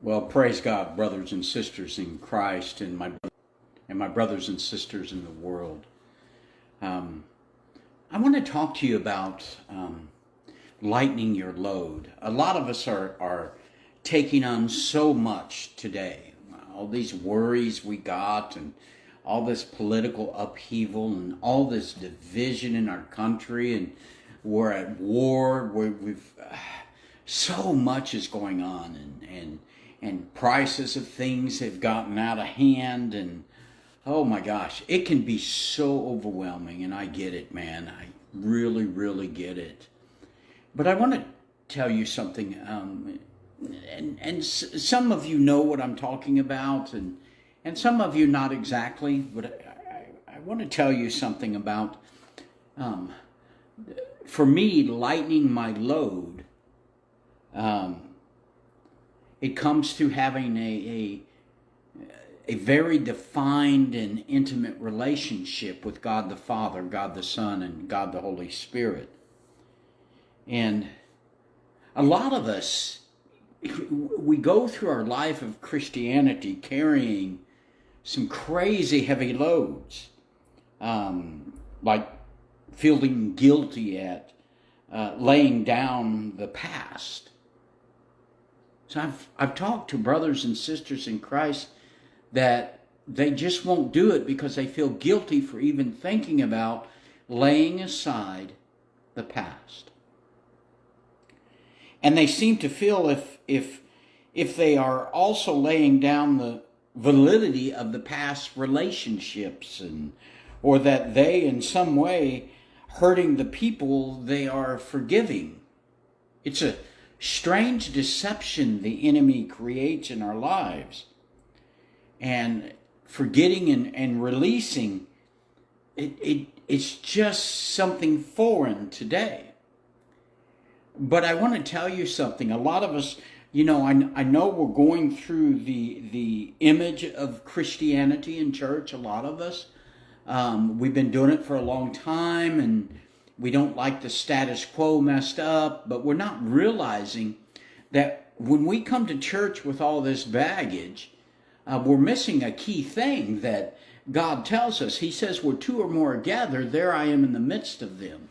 Well, praise God, brothers and sisters in Christ, and my brothers and sisters in the world. I want to talk to you about lightening your load. A lot of us are taking on so much today. All these worries we got, and all this political upheaval, and all this division in our country, and we're at war. We've so much is going on, and prices of things have gotten out of hand, and oh my gosh, it can be so overwhelming, and I get it, man. I really, really get it. But I want to tell you something, and some of you know what I'm talking about, and some of you not exactly, but I want to tell you something about, for me, lightening my load. It comes to having a very defined and intimate relationship with God the Father, God the Son, and God the Holy Spirit. And a lot of us, we go through our life of Christianity carrying some crazy heavy loads, like feeling guilty at laying down the past. So I've talked to brothers and sisters in Christ that they just won't do it because they feel guilty for even thinking about laying aside the past. And they seem to feel if they are also laying down the validity of the past relationships, or that they in some way hurting the people they are forgiving. It's a strange deception the enemy creates in our lives. And forgetting and releasing, it's just something foreign today. But I want to tell you something. A lot of us, I know we're going through the image of Christianity in church, a lot of us. We've been doing it for a long time, and we don't like the status quo messed up, but we're not realizing that when we come to church with all this baggage, we're missing a key thing that God tells us. He says, where two or more are gathered, there I am in the midst of them.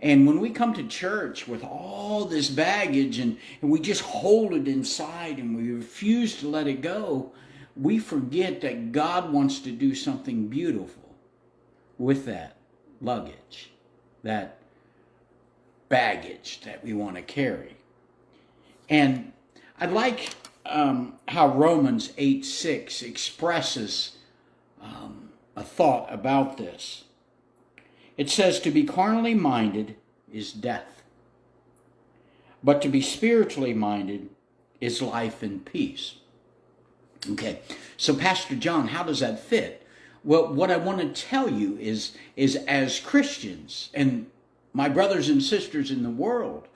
And when we come to church with all this baggage and we just hold it inside and we refuse to let it go, we forget that God wants to do something beautiful with that luggage, that baggage that we want to carry. And I like how Romans 8:6 expresses a thought about this. It says, to be carnally minded is death, but to be spiritually minded is life and peace. Okay, so Pastor John, how does that fit? Well, what I want to tell you is as Christians and my brothers and sisters in the world,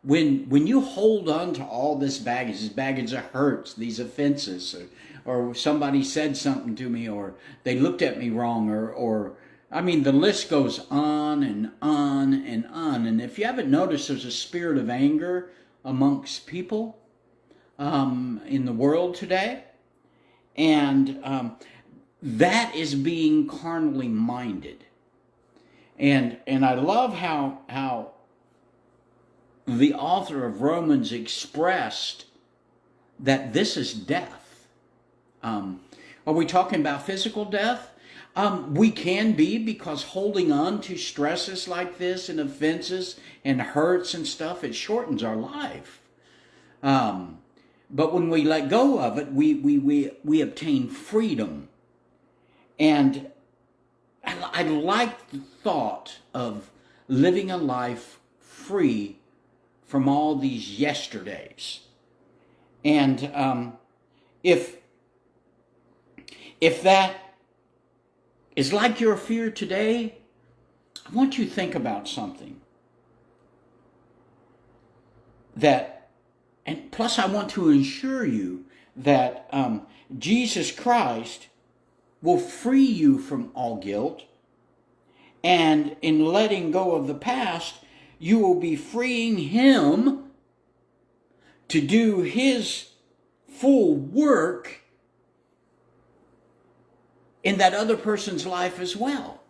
when you hold on to all this baggage of hurts, these offenses, or somebody said something to me, or they looked at me wrong, or the list goes on and on and on. And if you haven't noticed, there's a spirit of anger amongst people in the world today. And that is being carnally minded. And I love how the author of Romans expressed that this is death. Are we talking about physical death? We can be, because holding on to stresses like this and offenses and hurts and stuff, it shortens our life. But when we let go of it, we obtain freedom. And I like the thought of living a life free from all these yesterdays. And if that is like your fear today, I want you to think about something. And plus I want to assure you that Jesus Christ will free you from all guilt. And in letting go of the past, you will be freeing Him to do His full work in that other person's life as well.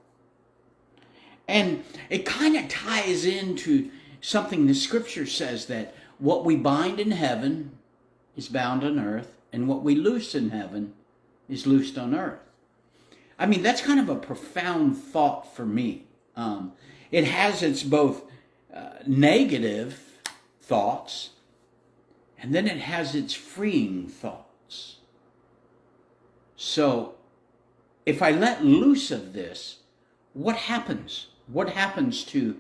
And it kind of ties into something the scripture says, that what we bind in heaven is bound on earth, and what we loose in heaven is loosed on earth. I mean, that's kind of a profound thought for me. It has its both negative thoughts, and then it has its freeing thoughts. So, if I let loose of this, what happens? What happens to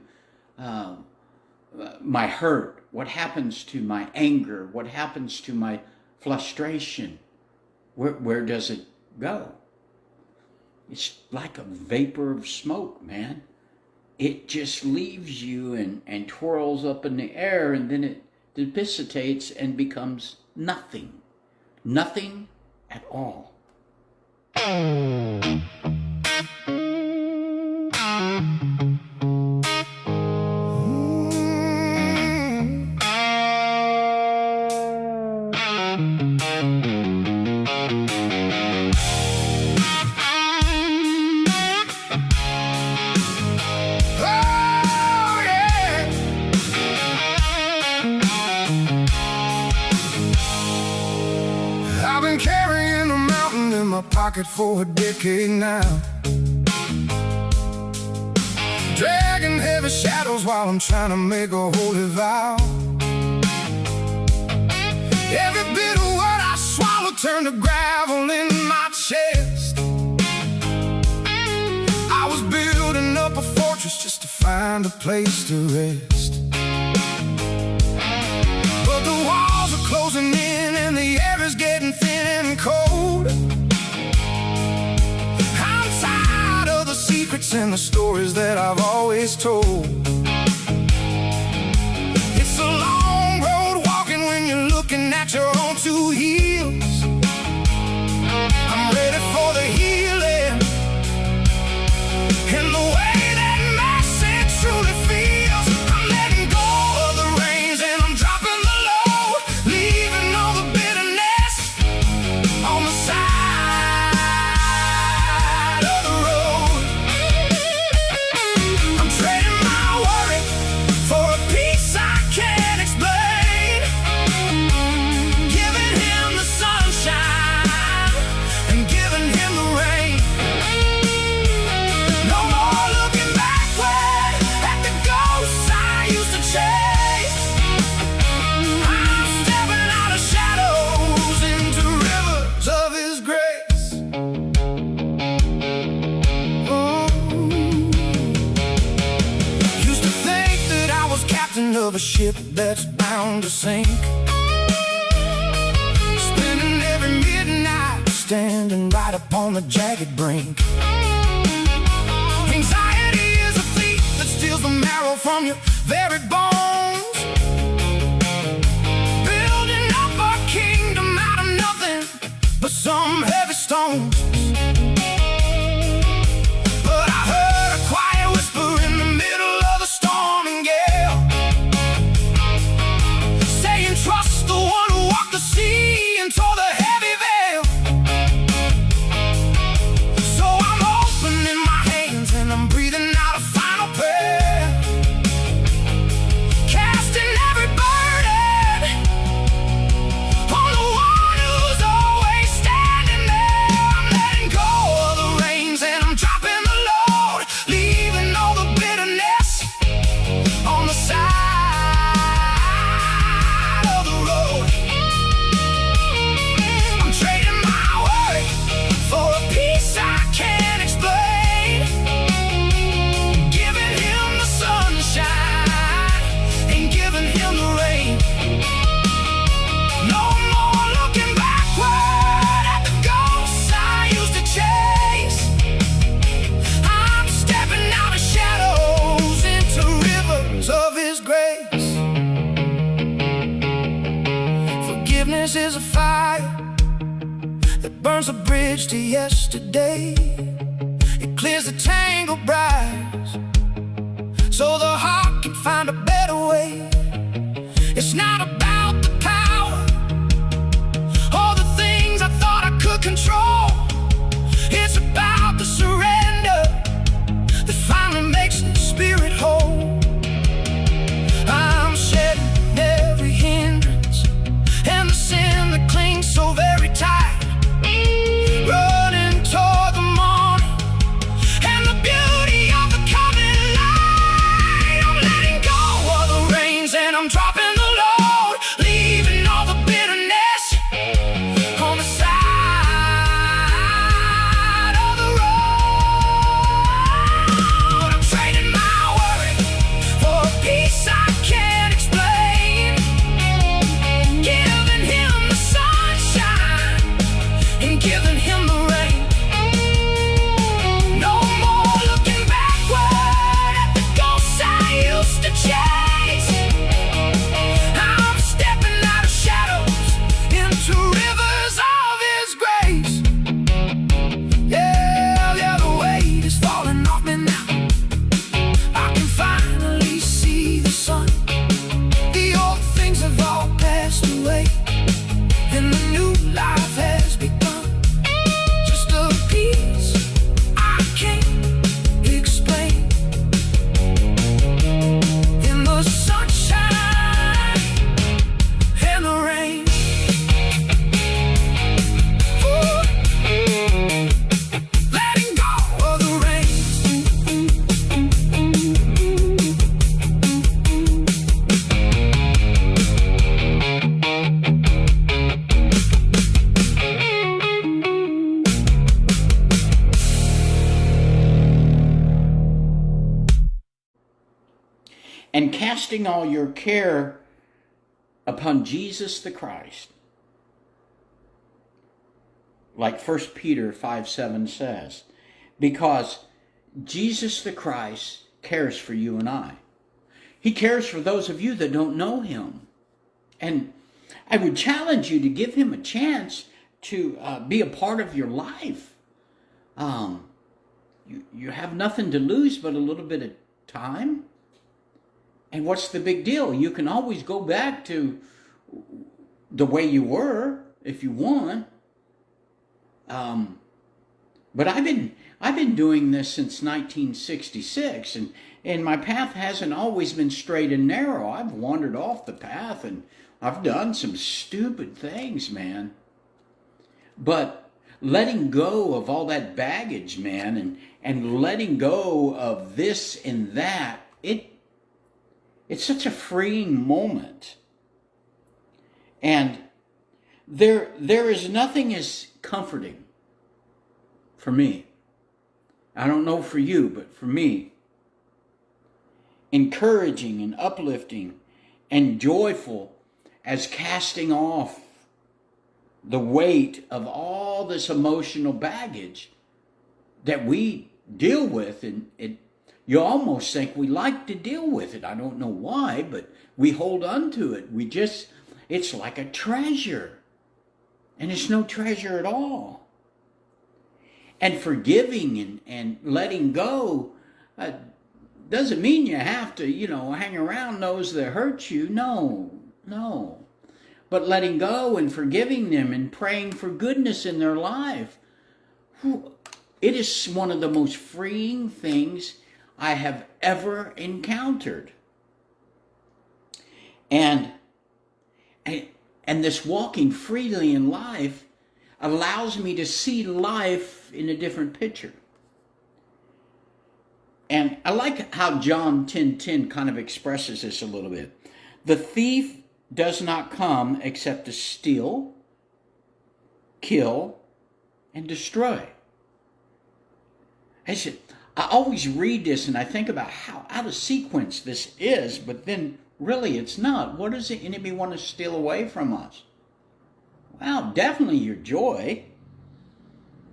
my hurt? What happens to my anger? What happens to my frustration? Where does it go? It's like a vapor of smoke, man. It just leaves you and twirls up in the air, and then it dissipates and becomes nothing. Nothing at all. Pocket for a decade now, dragging heavy shadows while I'm trying to make a holy vow. Every bit of what I swallowed turned to gravel in my chest. I was building up a fortress just to find a place to rest, but the walls are closing in and the air is getting thin and cold. Secrets and the stories that I've always told. It's a long road walking when you're looking at your own two heels. I'm ready for the healing, and the way that message truly feels. I'm letting go of the reins and I'm dropping the load, leaving all the bitterness on the side. Of a ship that's bound to sink, spending every midnight standing right upon the jagged brink. Anxiety is a thief that steals the marrow from your very bones, building up a kingdom out of nothing but some heavy stones. But I heard a quiet whisper in the middle of the storm and gale, trust the one who walked the sea and tore the heavy veil. So I'm opening my hands and I'm breathing out a final prayer, casting every burden on the one who's always standing there. I'm letting go of the reins and I'm dropping the load, leaving all the bitterness on the side. Forgiveness is a fire that burns a bridge to yesterday. It clears the tangled briars so the heart can find a better way. It's not about the power casting all your care upon Jesus the Christ. Like 1 Peter 5:7 says. Because Jesus the Christ cares for you and I. He cares for those of you that don't know him. And I would challenge you to give him a chance to be a part of your life. You have nothing to lose but a little bit of time. And what's the big deal? You can always go back to the way you were if you want. But I've been doing this since 1966, and my path hasn't always been straight and narrow. I've wandered off the path, and I've done some stupid things, man. But letting go of all that baggage, man, and letting go of this and that, it's such a freeing moment. And there is nothing as comforting for me. I don't know for you, but for me, encouraging and uplifting and joyful as casting off the weight of all this emotional baggage that we deal with, and you almost think we like to deal with it. I don't know why, but we hold on to it. It's like a treasure, and it's no treasure at all. And forgiving and letting go doesn't mean you have to, hang around those that hurt you. No. But letting go and forgiving them and praying for goodness in their life, it is one of the most freeing things I have ever encountered. And this walking freely in life allows me to see life in a different picture. And I like how John 10:10 kind of expresses this a little bit. The thief does not come except to steal, kill, and destroy. I always read this and I think about how out of sequence this is, but then really it's not. What does the enemy want to steal away from us? Well, definitely your joy.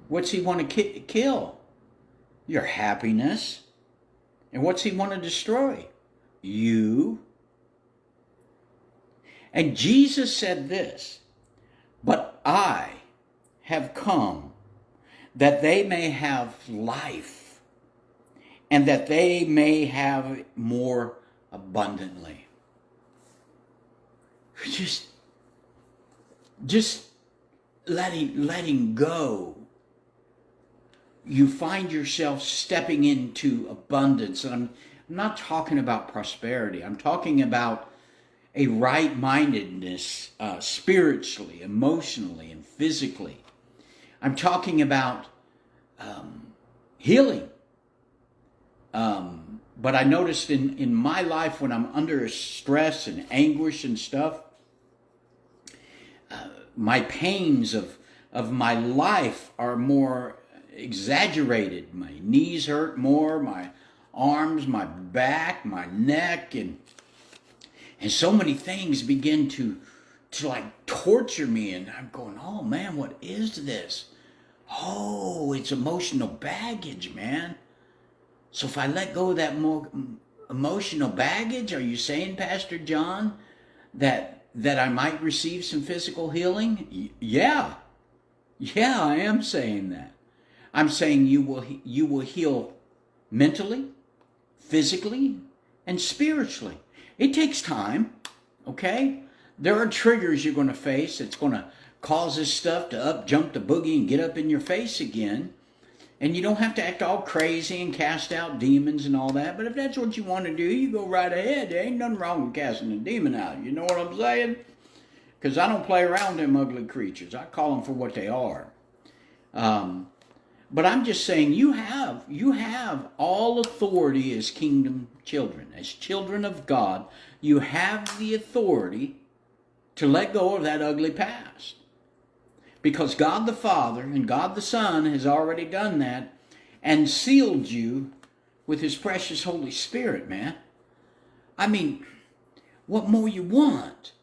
What's he want to kill? Your happiness. And what's he want to destroy? You. And Jesus said this, but I have come that they may have life and that they may have it more abundantly. Just letting go. You find yourself stepping into abundance. And I'm not talking about prosperity. I'm talking about a right-mindedness spiritually, emotionally, and physically. I'm talking about healing. But I noticed in my life when I'm under stress and anguish and stuff, my pains of my life are more exaggerated. My knees hurt more, my arms, my back, my neck, and so many things begin to like torture me, and I'm going, oh man, what is this? Oh, it's emotional baggage, man. So if I let go of that more emotional baggage, are you saying, Pastor John, that I might receive some physical healing? Yeah, I am saying that. I'm saying you will heal mentally, physically, and spiritually. It takes time, okay? There are triggers you're going to face that's going to cause this stuff to jump the boogie and get up in your face again. And you don't have to act all crazy and cast out demons and all that. But if that's what you want to do, you go right ahead. There ain't nothing wrong with casting a demon out. You know what I'm saying? Because I don't play around them ugly creatures. I call them for what they are. But I'm just saying you have all authority as kingdom children. As children of God, you have the authority to let go of that ugly past. Because God the Father and God the Son has already done that and sealed you with His precious Holy Spirit, man. I mean, what more you want?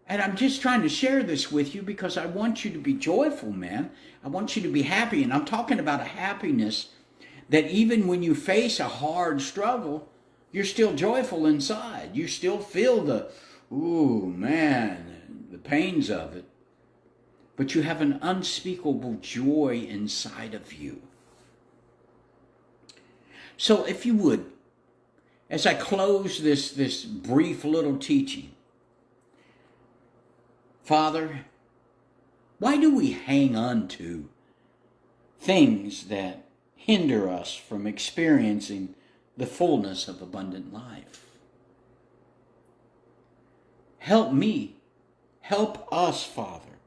And I'm just trying to share this with you because I want you to be joyful, man. I want you to be happy. And I'm talking about a happiness that even when you face a hard struggle, you're still joyful inside. You still feel the, ooh, man, the pains of it. But you have an unspeakable joy inside of you. So if you would, as I close this brief little teaching, Father, why do we hang on to things that hinder us from experiencing the fullness of abundant life? Help me, help us, Father,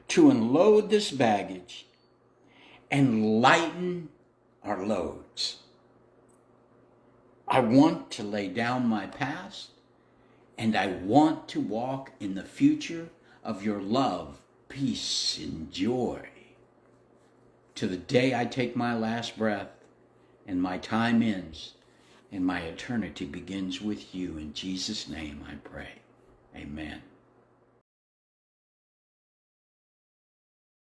to unload this baggage and lighten our loads. I want to lay down my past, and I want to walk in the future of your love, peace, and joy to the day I take my last breath and my time ends and my eternity begins with you. In Jesus' name I pray. Amen.